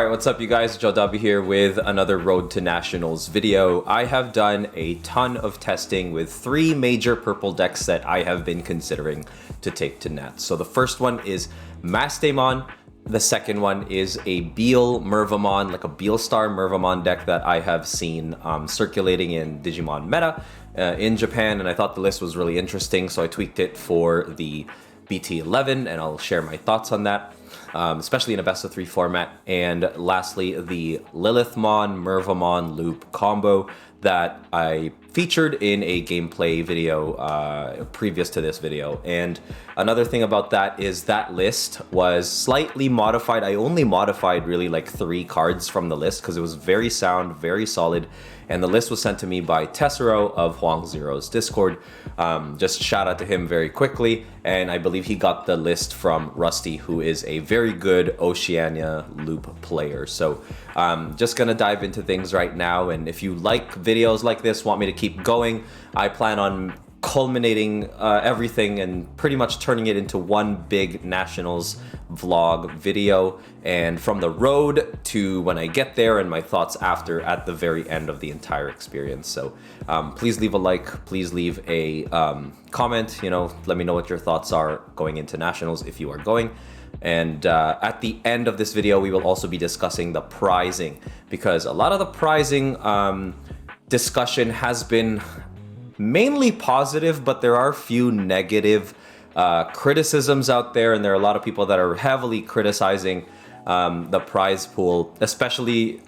Alright, what's up you guys? JoDobby here with another Road to Nationals video. I have done a ton of testing with 3 major purple decks that I have been considering to take to Nats. So the first one is Mastemon. The second one is a Beelstarmon, like a Beelstarmon-Mirvamon deck that I have seen circulating in Digimon meta in Japan, and I thought the list was really interesting, so I tweaked it for the BT11, and I'll share my thoughts on that, especially in a best of 3 format. And lastly, the Lilithmon-Mirvamon loop combo that I featured in a gameplay video previous to this video. And another thing about that is that list was slightly modified. I only modified really like 3 cards from the list because it was very sound, very solid. And the list was sent to me by Tessero of Huang Zero's Discord. Just shout out to him very quickly. And I believe he got the list from Rusty, who is a very good Oceania loop player. So just gonna dive into things right now. And if you like videos like this, want me to keep going, I plan on culminating everything and pretty much turning it into one big Nationals vlog video, and from the road to when I get there and my thoughts after at the very end of the entire experience. So please leave a like, please leave a comment, you know, let me know what your thoughts are going into Nationals if you are going. And at the end of this video we will also be discussing the prizing, because a lot of the prizing discussion has been mainly positive, but there are a few negative criticisms out there, and there are a lot of people that are heavily criticizing the prize pool, especially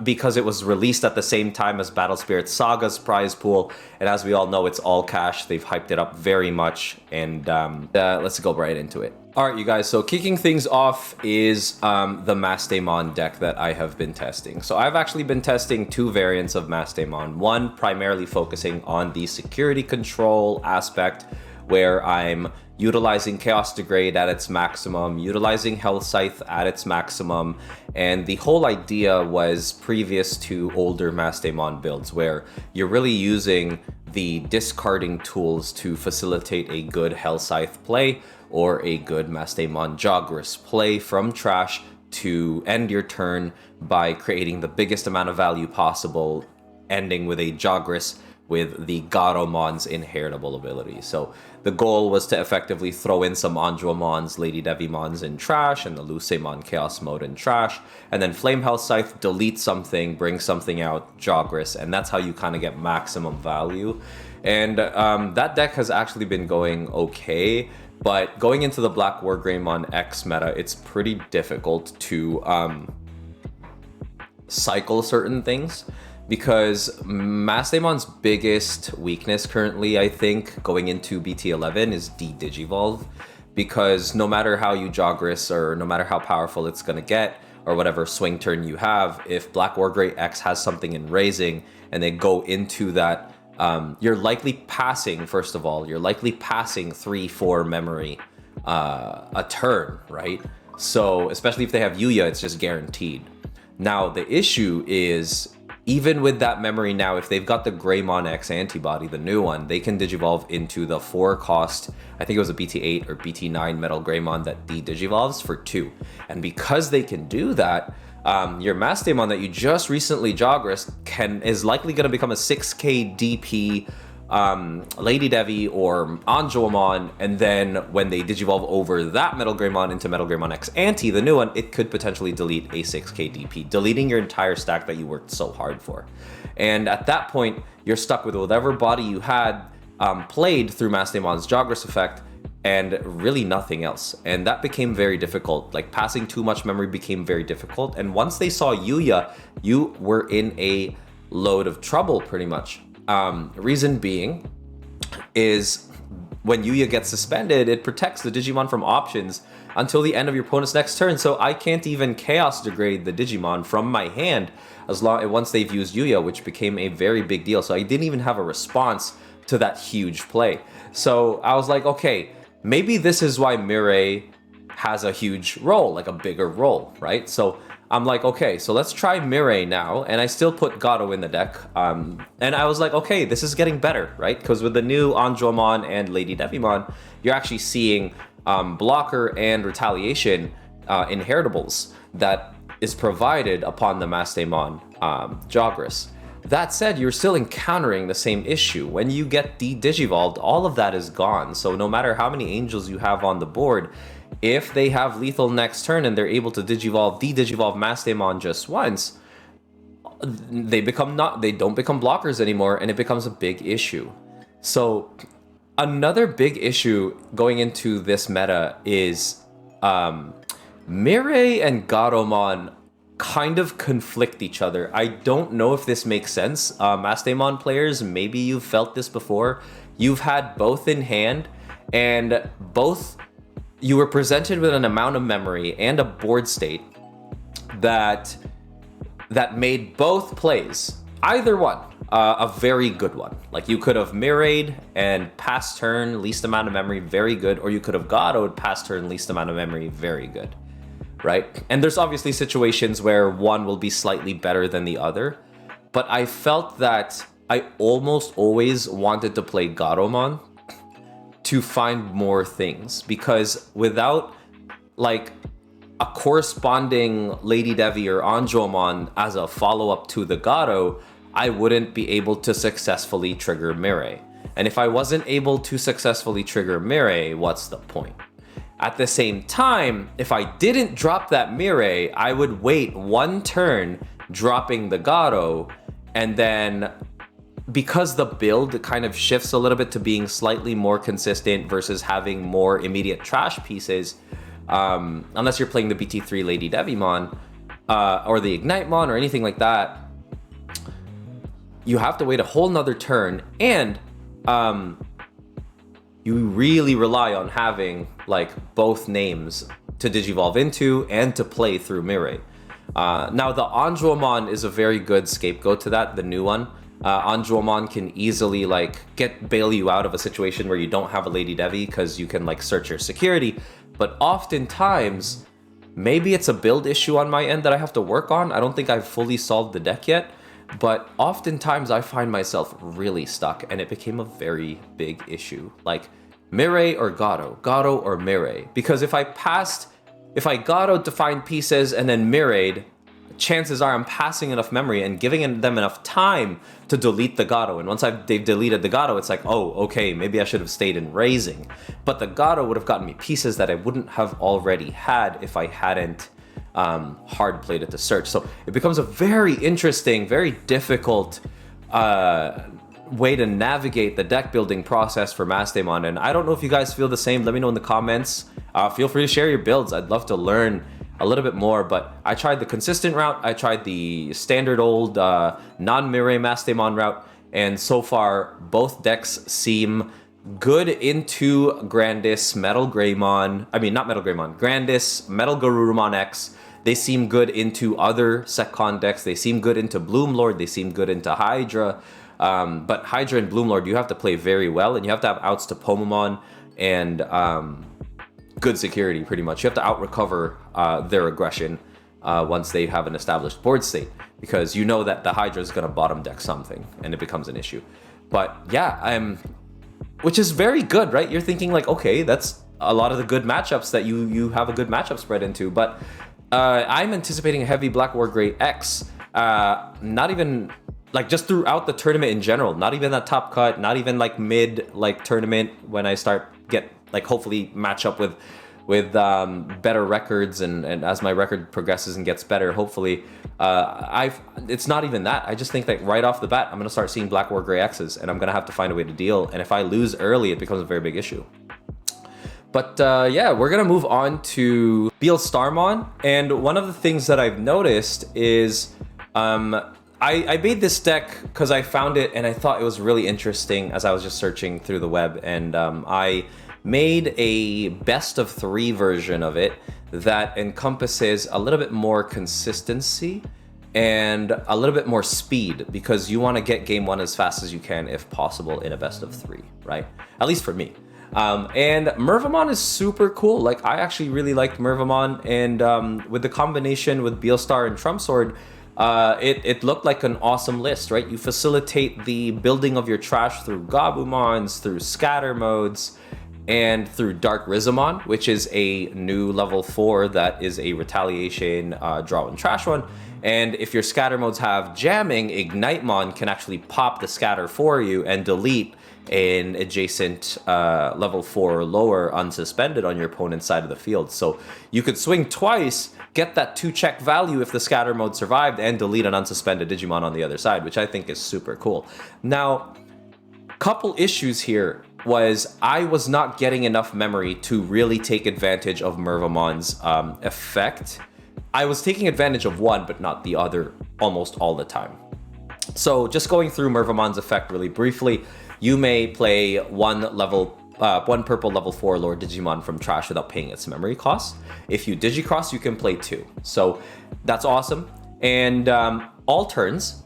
because it was released at the same time as Battle Spirit Saga's prize pool, and as we all know, it's all cash. They've hyped it up very much, and let's go right into it. Alright you guys, so kicking things off is the Mastemon deck that I have been testing. So I've actually been testing 2 variants of Mastemon. One primarily focusing on the security control aspect, where I'm utilizing Chaos Degrade at its maximum, utilizing Health Scythe at its maximum, and the whole idea was previous to older Mastemon builds, where you're really using the discarding tools to facilitate a good Health Scythe play, or a good Mastemon Jogress play from trash to end your turn by creating the biggest amount of value possible, ending with a Jogress with the Garomon's inheritable ability. So the goal was to effectively throw in some Anjuamons, Lady Devimons in trash, and the Lucemon Chaos Mode in trash, and then Flame Health Scythe, delete something, bring something out, Jogress, and that's how you kind of get maximum value. And that deck has actually been going okay, but going into the Black War Greymon X meta, it's pretty difficult to cycle certain things, because Mastemon's biggest weakness currently, I think, going into BT11 is de-Digivolve, because no matter how you Jogress, or no matter how powerful it's gonna get, or whatever swing turn you have, if Black War Grey X has something in raising and they go into that, you're likely passing, first of all, you're likely passing 3-4 memory a turn, right? So especially if they have Yuya, it's just guaranteed. Now the issue is, even with that memory now, if they've got the Greymon x-antibody, the new one, they can digivolve into the 4-cost, I think it was a BT8 or BT9 Metal Greymon that de-digivolves for 2. And because they can do that, your Mastemon that you just recently Jogressed is likely going to become a 6k DP Lady Devi or Anjuamon, and then when they digivolve over that Metal Greymon into Metal Greymon X Anti, the new one, it could potentially delete a 6k DP, deleting your entire stack that you worked so hard for. And at that point, you're stuck with whatever body you had played through Mastemon's Jogress effect, and really nothing else. And that became very difficult. Like, passing too much memory became very difficult, and once they saw Yuya, you were in a load of trouble pretty much. Reason being is, when Yuya gets suspended, it protects the Digimon from options until the end of your opponent's next turn, so I can't even Chaos Degrade the Digimon from my hand once they've used Yuya, which became a very big deal. So I didn't even have a response to that huge play. So I was like, okay, maybe this is why Mirai has a huge role, like a bigger role, right? So I'm like, okay, so let's try Mirai now, and I still put Gato in the deck, and I was like, okay, this is getting better, right? Because with the new Anjuamon and Lady Devimon, you're actually seeing blocker and retaliation inheritables that is provided upon the Mastemon Jogris. That said, you're still encountering the same issue. When you get de-digivolved, all of that is gone. So no matter how many angels you have on the board, if they have lethal next turn and they're able to de-digivolve Mastemon just once, they don't become blockers anymore, and it becomes a big issue. So another big issue going into this meta is Mirei and Garomon kind of conflict each other. I don't know if this makes sense. Mastemon players, maybe you've felt this before. You've had both in hand, and both you were presented with an amount of memory and a board state that made both plays, either one, a very good one. Like, you could have Mirai'd and pass turn, least amount of memory, very good, or you could have Garo'd, pass turn, least amount of memory, very good. Right? And there's obviously situations where one will be slightly better than the other, but I felt that I almost always wanted to play Garomon to find more things, because without like a corresponding Lady Devi or Anjomon as a follow-up to the Garo, I wouldn't be able to successfully trigger Mirei. And if I wasn't able to successfully trigger Mirei, what's the point? At the same time, if I didn't drop that Mirei, I would wait one turn dropping the Garo, and then because the build kind of shifts a little bit to being slightly more consistent versus having more immediate trash pieces, unless you're playing the BT3 Lady Devimon or the Ignitemon or anything like that, you have to wait a whole nother turn, and you really rely on having like both names to digivolve into and to play through Mirei. Now the Anjomon is a very good scapegoat to that, the new one. Anjomon can easily like bail you out of a situation where you don't have a Lady Devi, because you can like search your security. But oftentimes, maybe it's a build issue on my end that I have to work on. I don't think I've fully solved the deck yet, but oftentimes I find myself really stuck, and it became a very big issue. Like Mirei or Garo or Mirei. Because if I Garo'd to find pieces and then Mirei'd, chances are I'm passing enough memory and giving them enough time to delete the Garo. And once they've deleted the Garo, it's like, oh, okay, maybe I should have stayed in raising. But the Garo would have gotten me pieces that I wouldn't have already had if I hadn't hard played it to search. So it becomes a very interesting, very difficult way to navigate the deck building process for Mastemon. And I don't know if you guys feel the same. Let me know in the comments. Feel free to share your builds. I'd love to learn a little bit more, but I tried the consistent route. I tried the standard old non-Mirei Mastemon route, and so far both decks seem good into Grandis, Grandis, Metal Garurumon X. They seem good into other Secon decks. They seem good into Bloomlord. They seem good into Hydra. But Hydra and Bloomlord, you have to play very well, and you have to have outs to Pomamon and good security, pretty much. You have to out-recover their aggression once they have an established board state, because you know that the Hydra is going to bottom deck something, and it becomes an issue. But yeah, which is very good, right? You're thinking like, okay, that's a lot of the good matchups that you have a good matchup spread into. But I'm anticipating a heavy Black War Gray X, not even like just throughout the tournament in general, not even that top cut, not even like mid like tournament when I start hopefully match up with better records, and as my record progresses and gets better, hopefully it's not even that. I just think that right off the bat, I'm gonna start seeing Black War Gray X's, and I'm gonna have to find a way to deal. And if I lose early, it becomes a very big issue. But yeah, we're gonna move on to Beelstarmon, and one of the things that I've noticed is I made this deck because I found it and I thought it was really interesting as I was just searching through the web, and I made a best of 3 version of it that encompasses a little bit more consistency and a little bit more speed, because you want to get game 1 as fast as you can if possible in a best of 3, right? At least for me. And Mirvamon is super cool. Like, I actually really liked Mirvamon, and with the combination with Beelstar and Trumpsword, it looked like an awesome list, right? You facilitate the building of your trash through Gabumons, through scatter modes, and through Dark Rizamon, which is a new level 4 that is a retaliation draw and trash one. And if your scatter modes have jamming, Ignitemon can actually pop the scatter for you and delete an adjacent level 4 or lower unsuspended on your opponent's side of the field. So you could swing twice, get that 2-check value if the scatter mode survived, and delete an unsuspended Digimon on the other side, which I think is super cool. Now, couple issues here was I was not getting enough memory to really take advantage of Mirvamon's effect. I was taking advantage of one, but not the other almost all the time. So just going through Mirvamon's effect really briefly, you may play one purple level 4 lower Digimon from trash without paying its memory costs. If you Digicross, you can play 2. So that's awesome. And all turns,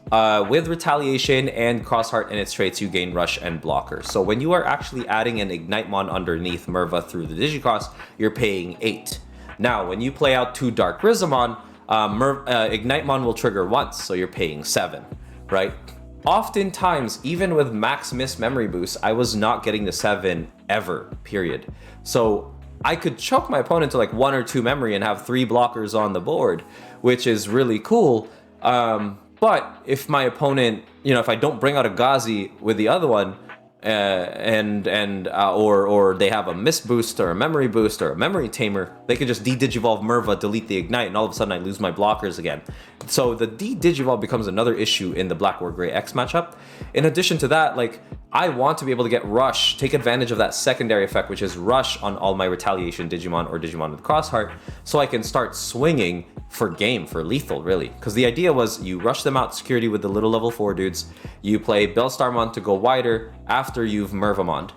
with Retaliation and Crossheart and its traits, you gain Rush and Blocker. So when you are actually adding an Ignitemon underneath Mirva through the Digicross, you're paying 8. Now, when you play out 2 Dark Rizamon, Ignitemon will trigger once, so you're paying 7, right? Oftentimes, even with max miss memory boost, I was not getting the 7 ever, period. So I could choke my opponent to like 1 or 2 memory and have 3 blockers on the board, which is really cool. But if my opponent, if I don't bring out a Gazi with the other one, or they have a miss boost or a memory boost or a memory tamer, they can just de-digivolve Mirva, delete the Ignite, and all of a sudden I lose my blockers again. So the de-digivolve becomes another issue in the Black or Gray X matchup. In addition to that, like, I want to be able to get Rush, take advantage of that secondary effect, which is Rush on all my Retaliation Digimon or Digimon with Crossheart, so I can start swinging for game, for lethal, really. Because the idea was you rush them out security with the little level 4 dudes, you play Beelstarmon to go wider after you've Mirvamoned.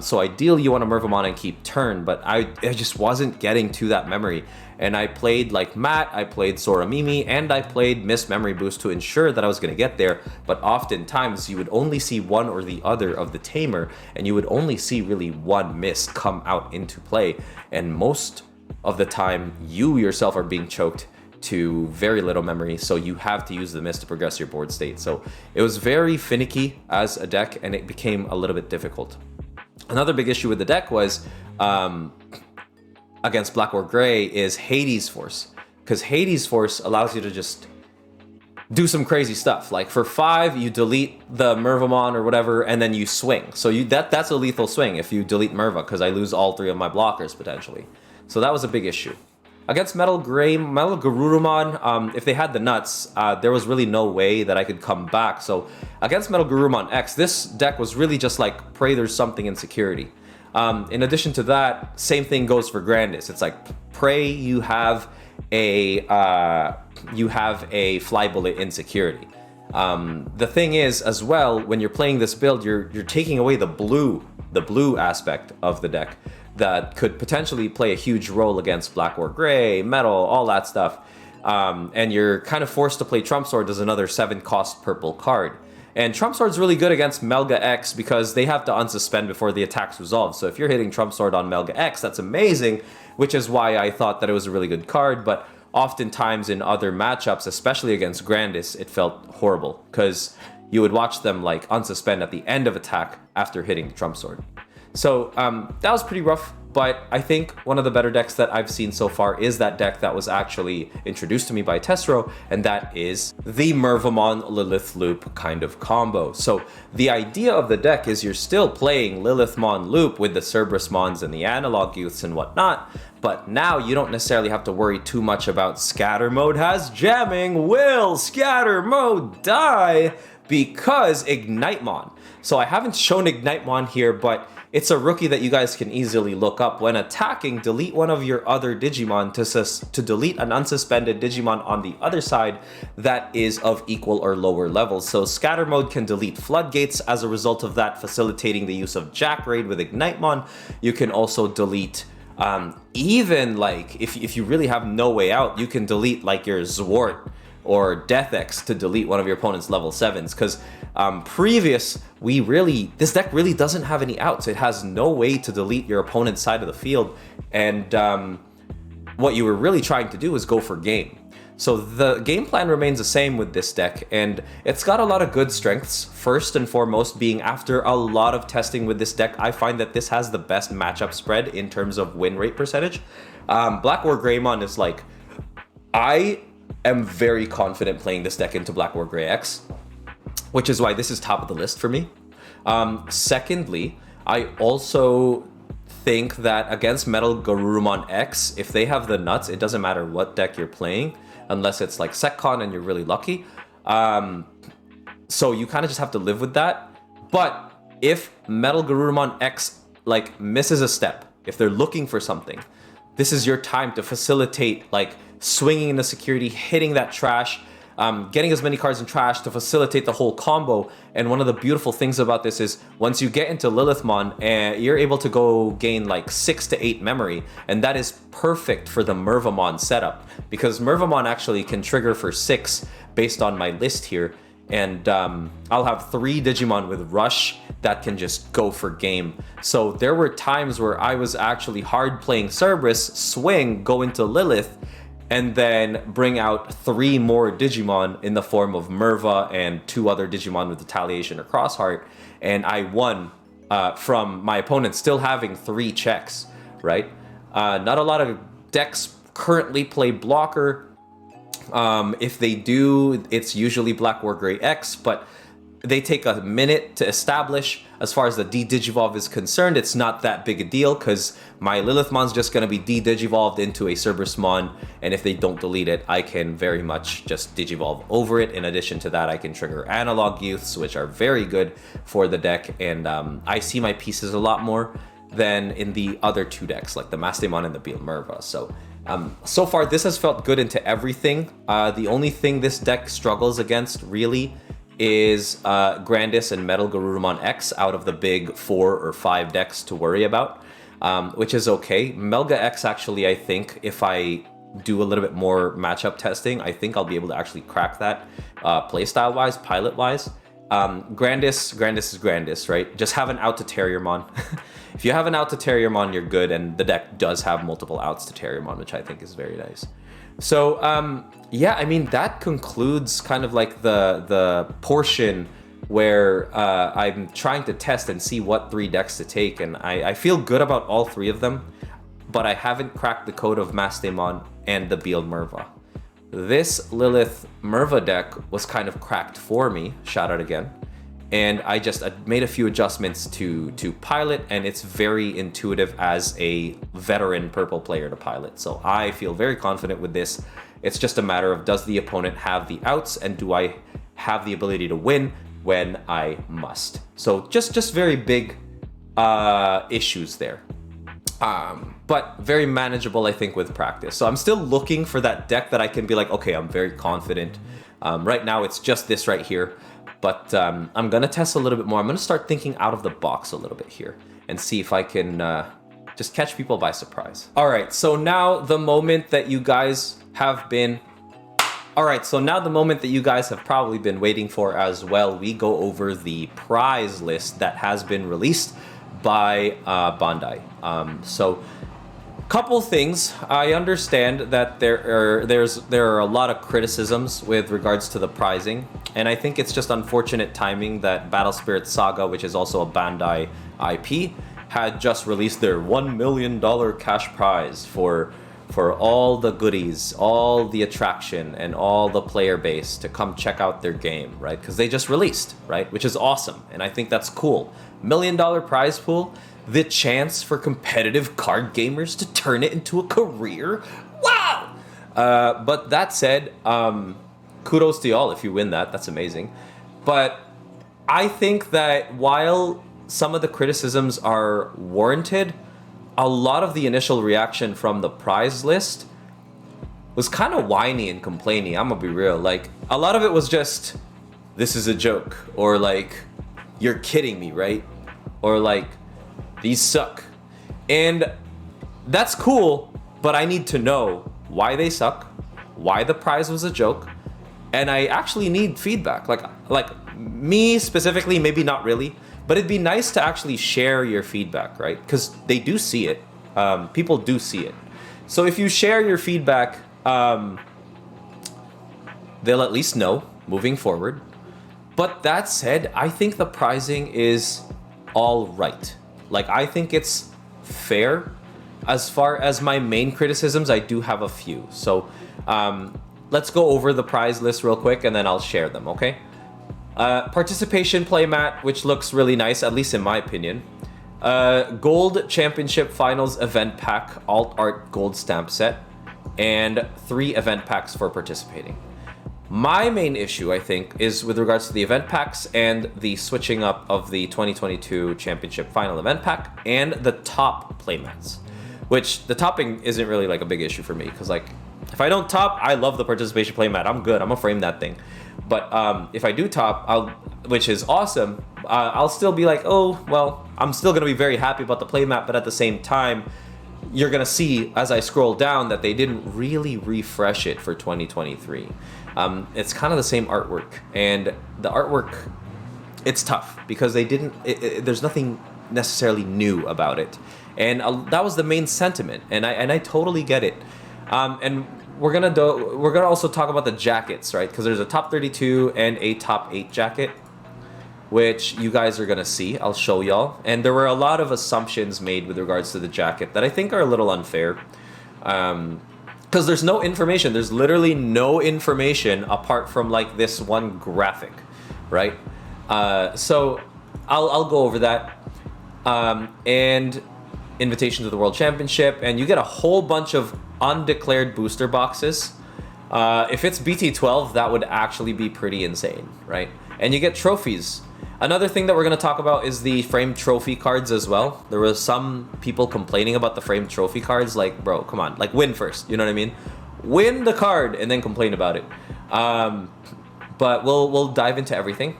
So ideally you want to Mirvamon and keep turn, but I just wasn't getting to that memory. And I played like Matt, I played Sora Mimi, and I played Miss Memory Boost to ensure that I was going to get there. But oftentimes you would only see one or the other of the tamer, and you would only see really one miss come out into play. And most of the time you yourself are being choked to very little memory, so you have to use the miss to progress your board state. So it was very finicky as a deck, and it became a little bit difficult. Another big issue with the deck was against Black or Gray is Hades Force, because Hades Force allows you to just do some crazy stuff. Like for 5, you delete the Mirvamon or whatever, and then you swing. So that's a lethal swing if you delete Mirva, because I lose all 3 of my blockers potentially. So that was a big issue. Against Metal Garurumon, if they had the nuts, there was really no way that I could come back. So against Metal Garurumon X, this deck was really just like, pray there's something in security. In addition to that, same thing goes for Grandis. It's like, pray you have a fly bullet in security. The thing is, as well, when you're playing this build, you're taking away the blue aspect of the deck that could potentially play a huge role against Black or Gray, Metal, all that stuff. And you're kind of forced to play Trump Sword as another 7-cost purple card. And Trump Sword's really good against Melga X because they have to unsuspend before the attack's resolved. So if you're hitting Trump Sword on Melga X, that's amazing, which is why I thought that it was a really good card. But oftentimes in other matchups, especially against Grandis, it felt horrible because you would watch them like unsuspend at the end of attack after hitting the Trump Sword. So that was pretty rough, but I think one of the better decks that I've seen so far is that deck that was actually introduced to me by Tessero, and that is the Mirvamon Lilith Loop kind of combo. So the idea of the deck is you're still playing Lilithmon Loop with the Cerberusmons and the Analog Youths and whatnot, but now you don't necessarily have to worry too much about Scatter Mode has jamming. Will Scatter Mode die? Because Ignitemon. So I haven't shown Ignitemon here, but it's a rookie that you guys can easily look up. When attacking, delete one of your other Digimon to delete an unsuspended Digimon on the other side that is of equal or lower levels. So Scatter Mode can delete Floodgates as a result of that, facilitating the use of Jack Raid with Ignitemon. You can also delete even like if you really have no way out, you can delete like your Zwart or Death X to delete one of your opponent's level 7s, because this deck really doesn't have any outs. It has no way to delete your opponent's side of the field, and what you were really trying to do is go for game. So the game plan remains the same with this deck, and it's got a lot of good strengths. First and foremost being, after a lot of testing with this deck, I find that this has the best matchup spread in terms of win rate percentage. Black War Greymon is like, I am very confident playing this deck into Black War Grey X, which is why this is top of the list for me. Secondly, I also think that against Metal Garurumon X, if they have the nuts, it doesn't matter what deck you're playing, unless it's like SecCon and you're really lucky. So you kind of just have to live with that. But if Metal Garurumon X like misses a step, if they're looking for something, this is your time to facilitate like swinging into security, hitting that trash, getting as many cards in trash to facilitate the whole combo. And one of the beautiful things about this is once you get into Lilithmon, you're able to go gain like 6 to 8 memory, and that is perfect for the Mirvamon setup, because Mirvamon actually can trigger for 6 based on my list here. And I'll have 3 Digimon with Rush that can just go for game. So there were times where I was actually hard playing Cerberus, swing, go into Lilith, and then bring out 3 more Digimon in the form of Mirva and 2 other Digimon with Retaliation or Crossheart. And I won from my opponent still having 3 checks, right? Not a lot of decks currently play blocker. If they do, it's usually Black War Grey X, but they take a minute to establish. As far as the D-Digivolve is concerned, it's not that big a deal because my Lilithmon's just going to be D-Digivolved into a Cerberusmon, and if they don't delete it, I can very much just Digivolve over it. In addition to that, I can trigger Analog Youths, which are very good for the deck, and I see my pieces a lot more than in the other 2 decks, like the Mastemon and the Beelstarmon. So far, this has felt good into everything. The only thing this deck struggles against, really, is Grandis and Metal Garurumon X out of the big 4 or 5 decks to worry about, which is okay. Melga X, actually, I think, if I do a little bit more matchup testing, I think I'll be able to actually crack that playstyle-wise, pilot-wise. Grandis is Grandis, right? Just have an out to Terriermon. If you have an out to Terriermon, you're good, and the deck does have multiple outs to Terriermon, which I think is very nice. So, yeah, I mean, that concludes kind of like the portion where I'm trying to test and see what 3 decks to take, and I feel good about all 3 of them, but I haven't cracked the code of Mastemon and the Beelstarmon. This Lilith Mirva deck was kind of cracked for me, shout out again, and I just made a few adjustments to pilot, and it's very intuitive as a veteran purple player to pilot. So I feel very confident with this. It's just a matter of, does the opponent have the outs, and do I have the ability to win when I must? So just very big issues there. But very manageable, I think, with practice. So I'm still looking for that deck that I can be like, okay, I'm very confident. Right now, it's just this right here. But I'm going to test a little bit more. I'm going to start thinking out of the box a little bit here and see if I can just catch people by surprise. All right, so now the moment that you guys have been... All right, so now the moment that you guys have probably been waiting for as well, we go over the prize list that has been released by Bandai. So couple things. I understand that there are a lot of criticisms with regards to the prizing, and I think it's just unfortunate timing that Battle Spirit Saga, which is also a Bandai IP, had just released their $1 million cash prize for all the goodies, all the attraction, and all the player base to come check out their game, right? Because they just released, right? Which is awesome, and I think that's cool. $1 million prize pool, the chance for competitive card gamers to turn it into a career. Wow! But that said, kudos to y'all if you win that. That's amazing. But I think that while some of the criticisms are warranted, a lot of the initial reaction from the prize list was kind of whiny and complaining. I'm gonna be real. Like, a lot of it was just, this is a joke, or like, you're kidding me, right? Or like, these suck. And that's cool, but I need to know why they suck, why the prize was a joke, and I actually need feedback. Like me specifically, maybe not really, but it'd be nice to actually share your feedback, right? Because they do see it. People do see it. So if you share your feedback, they'll at least know moving forward. But that said, I think the pricing is all right. Like, I think it's fair. As far as my main criticisms, I do have a few. So let's go over the prize list real quick and then I'll share them, okay? Participation playmat, which looks really nice, at least in my opinion. Gold Championship Finals event pack, alt art gold stamp set, and 3 event packs for participating. My main issue, I think, is with regards to the event packs and the switching up of the 2022 Championship Final event pack and the top playmats. Which the topping isn't really like a big issue for me, because like if I don't top, I love the participation playmat. I'm good. I'm gonna frame that thing. But if I do top, which is awesome, I'll still be like, oh well, I'm still gonna be very happy about the playmat. But at the same time, you're gonna see as I scroll down that they didn't really refresh it for 2023. It's kind of the same artwork, and the artwork, it's tough because they didn't. There's nothing necessarily new about it, and that was the main sentiment, and I totally get it. And we're gonna also talk about the jackets, right? Because there's a top 32 and a top 8 jacket, which you guys are gonna see. I'll show y'all. And there were a lot of assumptions made with regards to the jacket that I think are a little unfair. Because there's no information. There's literally no information apart from like this one graphic, right? So I'll go over that. And invitation to the World Championship, and you get a whole bunch of undeclared booster boxes. If it's BT12, that would actually be pretty insane, right? And you get trophies. Another thing that we're going to talk about is the framed trophy cards as well. There was some people complaining about the framed trophy cards. Like, bro, come on. Like, win first. You know what I mean? Win the card and then complain about it. But we'll dive into everything.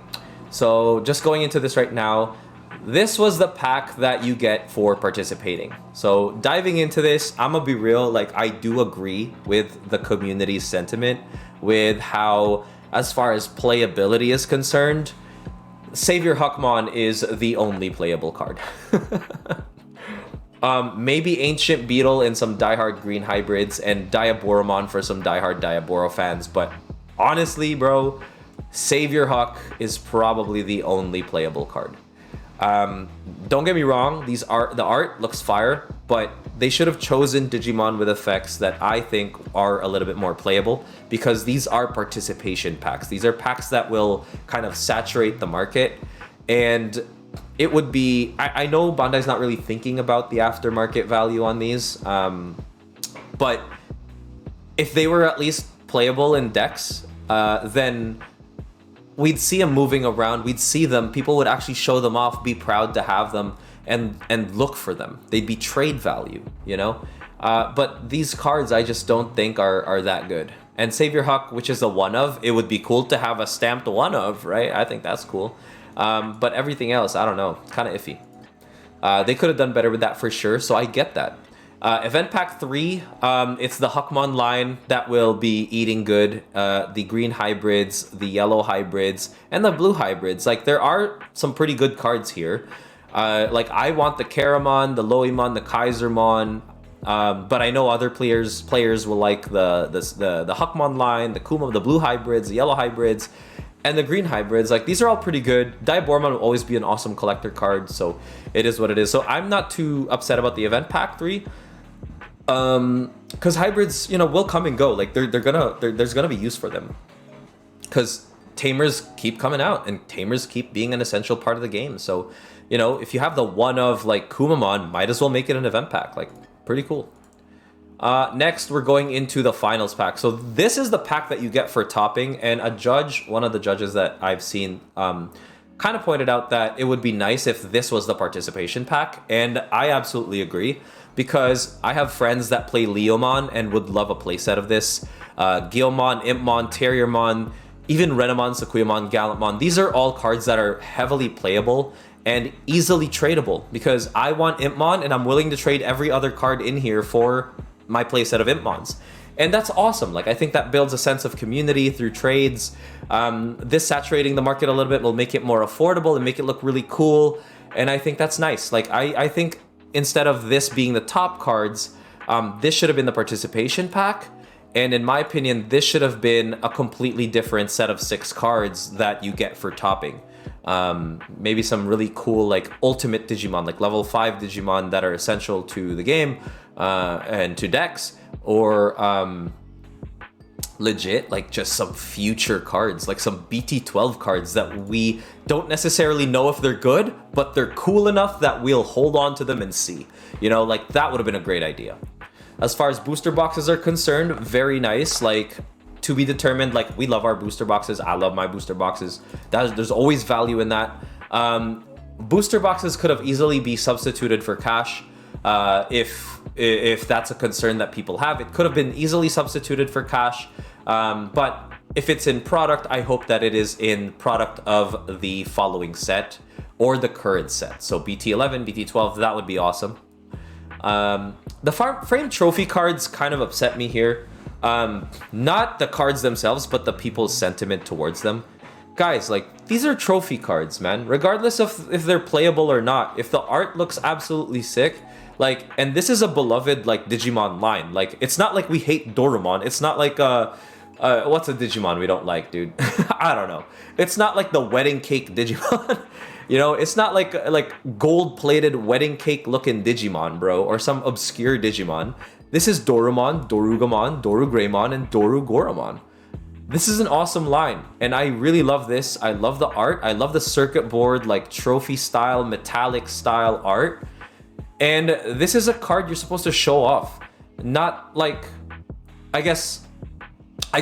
So just going into this right now, this was the pack that you get for participating. So diving into this, I'm gonna be real. Like, I do agree with the community's sentiment with how, as far as playability is concerned, Savior Huckmon is the only playable card. Maybe Ancient Beetle and some diehard green hybrids, and Diaboromon for some diehard Diaboro fans. But honestly, bro, Savior Huck is probably the only playable card. Don't get me wrong, the art looks fire, but they should have chosen Digimon with effects that I think are a little bit more playable, because these are participation packs. These are packs that will kind of saturate the market, and it would be, I know Bandai's not really thinking about the aftermarket value on these, but if they were at least playable in decks, then we'd see them moving around. We'd see them. People would actually show them off, be proud to have them, and look for them. They'd be trade value, you know? But these cards, I just don't think are that good. And Savior Huck, which is a one of, it would be cool to have a stamped one of, right? I think that's cool. But everything else, I don't know. Kind of iffy. They could have done better with that for sure, so I get that. Event Pack 3, it's the Huckmon line that will be eating good. The green hybrids, the yellow hybrids, and the blue hybrids. Like, there are some pretty good cards here. Like, I want the Karamon, the Loimon, the Kaisermon, but I know other players will like the Huckmon line, the Kuma, the blue hybrids, the yellow hybrids, and the green hybrids. Like, these are all pretty good. Diaboromon will always be an awesome collector card, so it is what it is. So I'm not too upset about the Event Pack 3. Because hybrids, you know, will come and go. Like, there's gonna be use for them. Because tamers keep coming out, and tamers keep being an essential part of the game. So, you know, if you have the one of like Kumamon, might as well make it an event pack. Like, pretty cool. Next, we're going into the finals pack. So this is the pack that you get for topping, and one of the judges that I've seen, kind of pointed out that it would be nice if this was the participation pack, and I absolutely agree, because I have friends that play Leomon and would love a playset of this. Guilmon, Impmon, Terriermon, even Renamon, Sakuyamon, Gallantmon. These are all cards that are heavily playable and easily tradable, because I want Impmon and I'm willing to trade every other card in here for my playset of Impmons. And that's awesome. Like, I think that builds a sense of community through trades. This saturating the market a little bit will make it more affordable and make it look really cool. And I think that's nice. Like, I think instead of this being the top cards, this should have been the participation pack. And in my opinion, this should have been a completely different set of 6 cards that you get for topping. Maybe some really cool like ultimate Digimon, like level 5 Digimon that are essential to the game and to decks, or legit like just some future cards, like some BT12 cards that we don't necessarily know if they're good, but they're cool enough that we'll hold on to them and see. You know, like that would have been a great idea. As far as booster boxes are concerned, very nice. Like, to be determined. Like, we love our booster boxes. I love my booster boxes. There's always value in that. Booster boxes could have easily be substituted for cash. If that's a concern that people have, it could have been easily substituted for cash. But if it's in product, I hope that it is in product of the following set or the current set. So BT11, BT12, that would be awesome. The frame trophy cards kind of upset me here. Not the cards themselves, but the people's sentiment towards them. Guys, like, these are trophy cards, man. Regardless of if they're playable or not, if the art looks absolutely sick, like, and this is a beloved, like, Digimon line. Like, it's not like we hate Dorumon. It's not like, what's a Digimon we don't like, dude? I don't know. It's not like the wedding cake Digimon. You know, it's not like gold-plated wedding cake-looking Digimon, bro, or some obscure Digimon. This is Dorumon, Dorugamon, Dorugreymon, and Dorugoramon. This is an awesome line, and I really love this. I love the art. I love the circuit board, like trophy-style, metallic-style art. And this is a card you're supposed to show off. Not like, I guess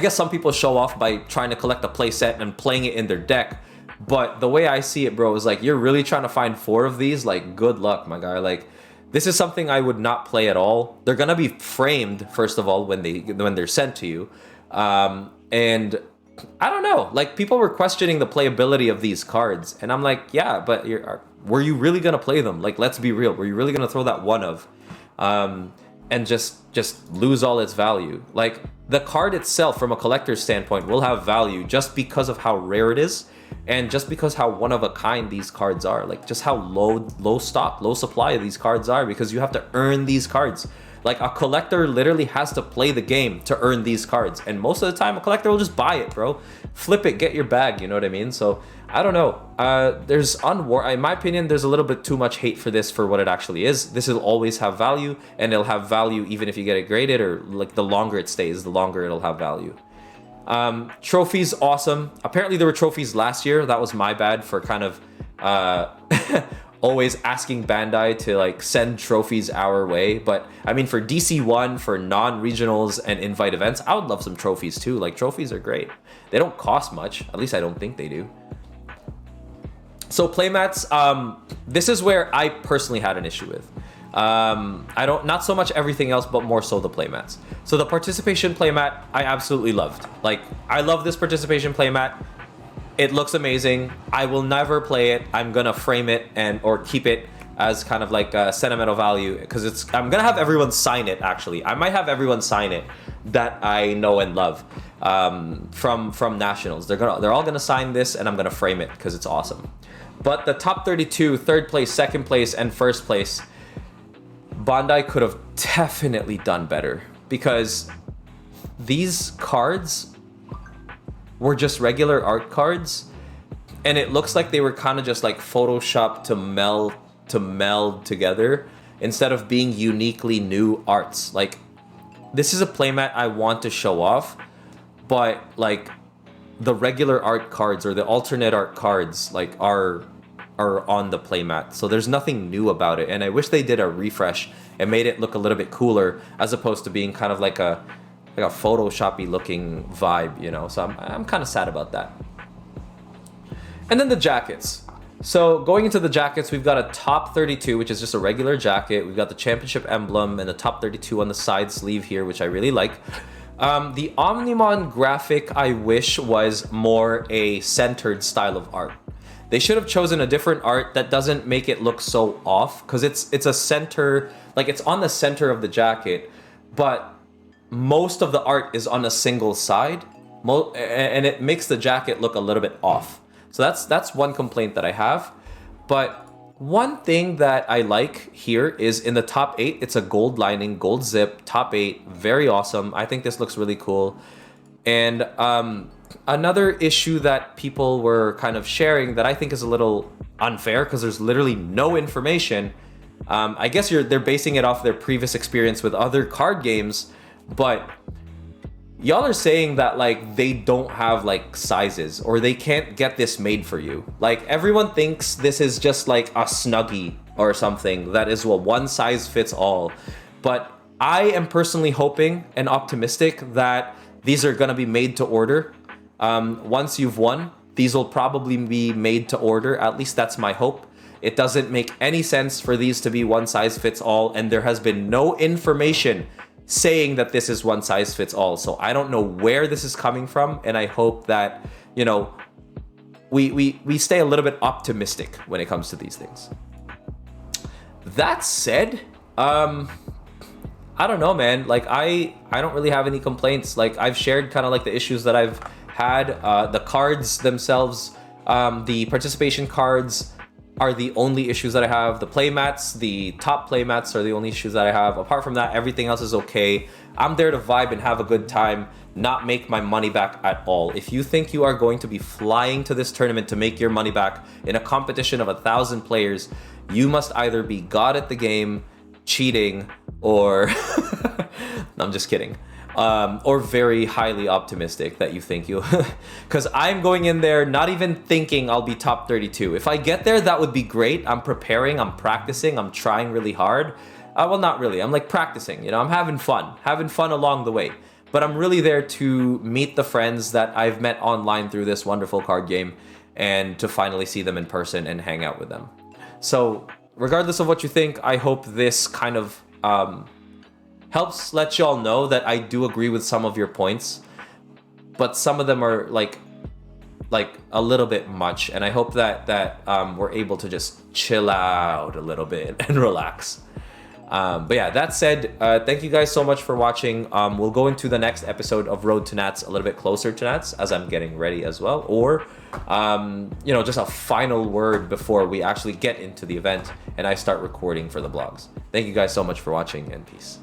some people show off by trying to collect a playset and playing it in their deck. But the way I see it, bro, is like, you're really trying to find 4 of these? Like, good luck, my guy. Like, this is something I would not play at all. They're gonna be framed, first of all, when they're sent to you. And I don't know, like, people were questioning the playability of these cards. And I'm like, yeah, but were you really gonna play them? Like, let's be real. Were you really gonna throw that one of? And just lose all its value? Like, the card itself, from a collector's standpoint, will have value just because of how rare it is. And just because how one of a kind these cards are, like just how low stock, low supply of these cards are, because you have to earn these cards. Like, a collector literally has to play the game to earn these cards, and most of the time a collector will just buy it, bro. Flip it, get your bag, you know what I mean? So I don't know. In my opinion, there's a little bit too much hate for this for what it actually is. This will always have value, and it'll have value even if you get it graded, or like the longer it stays, the longer it'll have value. Trophies, awesome. Apparently there were trophies last year. That was my bad for kind of always asking Bandai to like send trophies our way. But I mean, for DC1, for non-regionals and invite events, I would love some trophies too. Like, trophies are great. They don't cost much. At least I don't think they do. So playmats, this is where I personally had an issue with. Not so much everything else, but more so the playmats. So the participation playmat, I absolutely loved. Like, I love this participation playmat. It looks amazing. I will never play it. I'm gonna frame it or keep it as kind of like a sentimental value, because I'm gonna have everyone sign it. Actually, I might have everyone sign it that I know and love from nationals. They're all gonna sign this, and I'm gonna frame it because it's awesome. But the top 32, third place, second place, and first place, Bandai could have definitely done better, because these cards were just regular art cards, and it looks like they were kind of just like photoshopped to meld together instead of being uniquely new arts. Like, this is a playmat I want to show off, but like the regular art cards or the alternate art cards like are on the playmat, so there's nothing new about it. And I wish they did a refresh and made it look a little bit cooler, as opposed to being kind of like a photoshoppy looking vibe, you know. So I'm kind of sad about that. And then the jackets. So going into the jackets, we've got a top 32, which is just a regular jacket. We've got the championship emblem and the top 32 on the side sleeve here, which I really like. The Omnimon graphic, I wish, was more a centered style of art. They should have chosen a different art that doesn't make it look so off, because it's a center, like it's on the center of the jacket, but most of the art is on a single side, and it makes the jacket look a little bit off. So that's one complaint that I have. But one thing that I like here is in the top 8, it's a gold lining, gold zip, top 8, very awesome. I think this looks really cool. And another issue that people were kind of sharing that I think is a little unfair because there's literally no information. I guess they're basing it off their previous experience with other card games, but y'all are saying that like they don't have like sizes or they can't get this made for you. Like everyone thinks this is just like a Snuggie or something that is one size fits all. But I am personally hoping and optimistic that these are gonna be made to order. Once you've won, these will probably be made to order. At least that's my hope. It doesn't make any sense for these to be one size fits all, and there has been no information saying that this is one size fits all. So I don't know where this is coming from, and I hope that, you know, we stay a little bit optimistic when it comes to these things. That said, I don't know, man. Like I don't really have any complaints. Like I've shared kind of like the issues that I've had. The cards themselves, the participation cards are the only issues that I have. The playmats, the top playmats are the only issues that I have. Apart from that, everything else is okay. I'm there to vibe and have a good time, not make my money back at all. If you think you are going to be flying to this tournament to make your money back in a competition of 1,000 players, you must either be god at the game, cheating, or I'm just kidding. Or very highly optimistic that you think you, because I'm going in there not even thinking I'll be top 32. If I get there, that would be great. I'm preparing, I'm practicing, I'm trying really hard. Well, not really. I'm like practicing, you know, I'm having fun along the way. But I'm really there to meet the friends that I've met online through this wonderful card game and to finally see them in person and hang out with them. So regardless of what you think, I hope this kind of helps let y'all know that I do agree with some of your points, but some of them are like a little bit much, and I hope that we're able to just chill out a little bit and relax. But yeah, that said, thank you guys so much for watching. We'll go into the next episode of Road to Nats a little bit closer to Nats as I'm getting ready as well, or you know, just a final word before we actually get into the event and I start recording for the vlogs. Thank you guys so much for watching, and peace.